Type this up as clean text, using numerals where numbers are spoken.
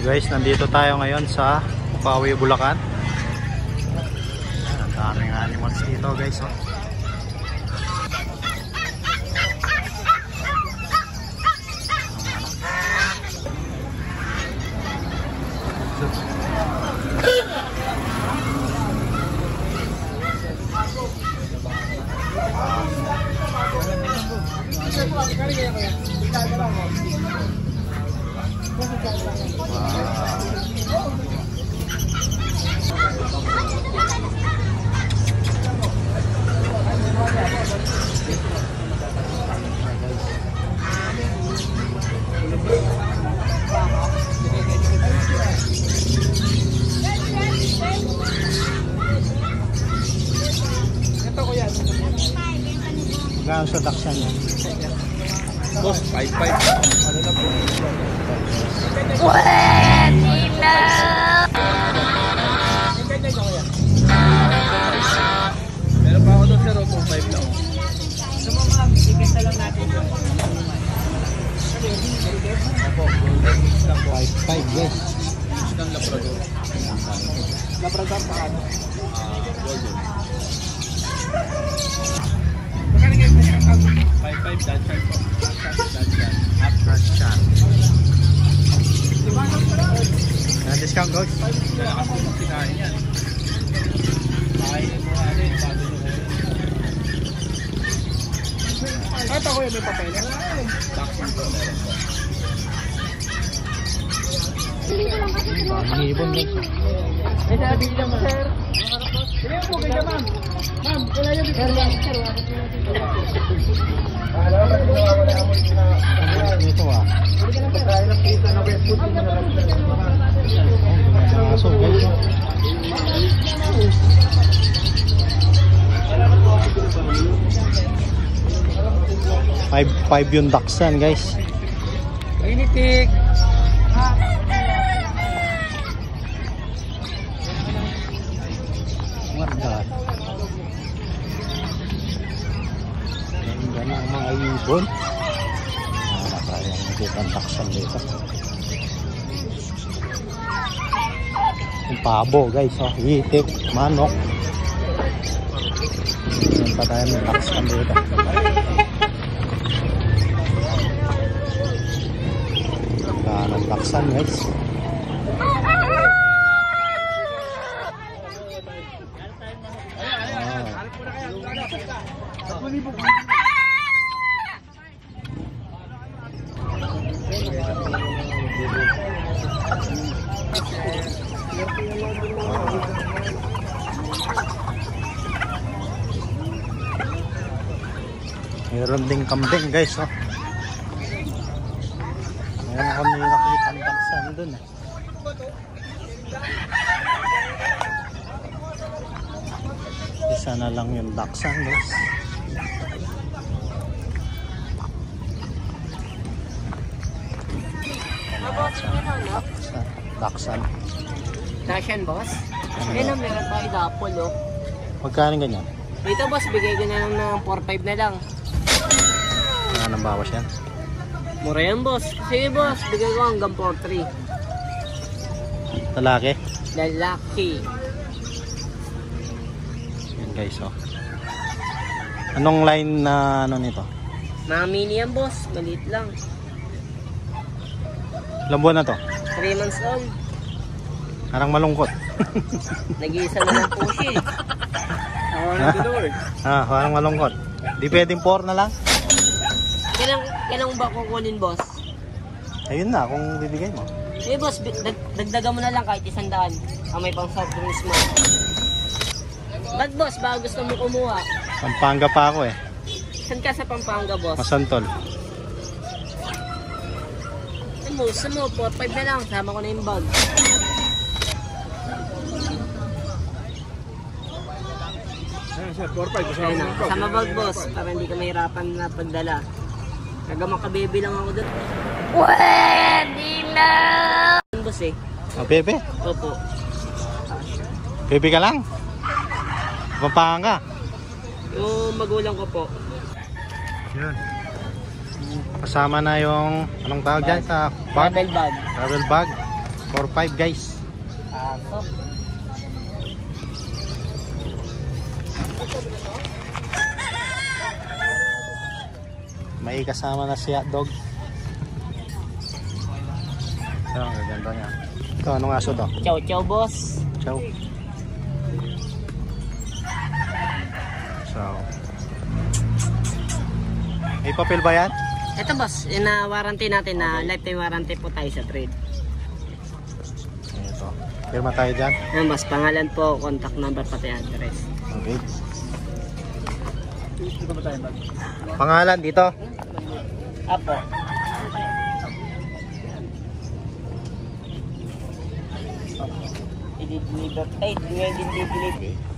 Guys, nandito tayo ngayon sa Bukawi, Bulacan. Ang daming animals dito guys, oh. Gano'n sa Dakshan niya? Boss, 5-5. Ano na po? Pwede na! Meron pa ako doon sir, 4-5 lang. Ito mo ma'am, ikita lang natin yung Opo, 5 lang po. 5-5 guys. Isang Labrador. Labrador pa ano? Golden. 5-5 Dachshund po. Dachshund. Half Dakshan. Na-discount guys? Kaya kasi kinain yan. Kainin mo ano yung bago nyo kayo. Kahit ako yung may papel. Dachshund po meron po. Daming ibon guys. May sabi naman sir. Sige po, ganyan ma'am. Ma'am, wala yung sir lang. Ito ah. Aso guys. 5-5 yung Dakshan guys. Initik. Marga. Ganda ng mga ibon. Wala tayong nakita ang Dakshan dito. Yung pabo guys, oh. Itik, manok. Yan pa tayo ng Dakshan dito. Ganda ng Dakshan guys. Meron ding kambing guys, oh. Meron kami nakita ang Dakshan dun eh. Isa na lang yung Dakshan guys. Dakshan. Dashan boss. Ayun, meron tayo dapol oh. Magkano ganyan? Dito boss, bigay ko na lang ng 4-5 na lang. Anong bawas yan? Mura yan boss. Sige boss, bigay ko hanggang 4-3. Lalaki? Lalaki. Yan guys, oh. Anong line na ano nito? Mga mini yan boss, maliit lang. Ilang buwan na to? 3 months old. Parang malungkot. Nag-iisa na lang po siya eh. Parang malungkot. Di pwedeng 4 na lang? Kailan ba kukunin boss? Ayun na, kung bibigay mo. Eh boss, dagdagan mo na lang kahit 100. May pang soft drinks mo. Ba't boss, baka gusto mo kumuha? Pampanga pa ako eh. Saan ka sa Pampanga boss? Masantol. Gusto mo, 4-5 na lang. Sama ko na yung bag. Sir, 4-5. Ayun na, sama bag boss. Para hindi ka mahirapan na pagdala. Nagamakabebe lang ako doon. Pwede na! Boss eh. Oh, bebe? Opo. Bebe ka lang? Pampanga? Yung magulang ko po. Yun. Kasama na yung, anong tawag dyan sa bag? Travel bag. Travel bag. 4-5 guys. Aso. May kasama na si hotdog. Ito, ang ganda niya. Ito, anong aso to? Chow chow boss. Chow. So, may papel ba yan? Ito boss, warranty natin na lifetime warranty po tayo sa trade. Ito. Firma tayo dyan. Ayan boss, pangalan po, contact number pati address. Okay. Dito ba tayo mag? Pangalan dito. Apo. I-deliver. Ay, hindi deliver. Okay.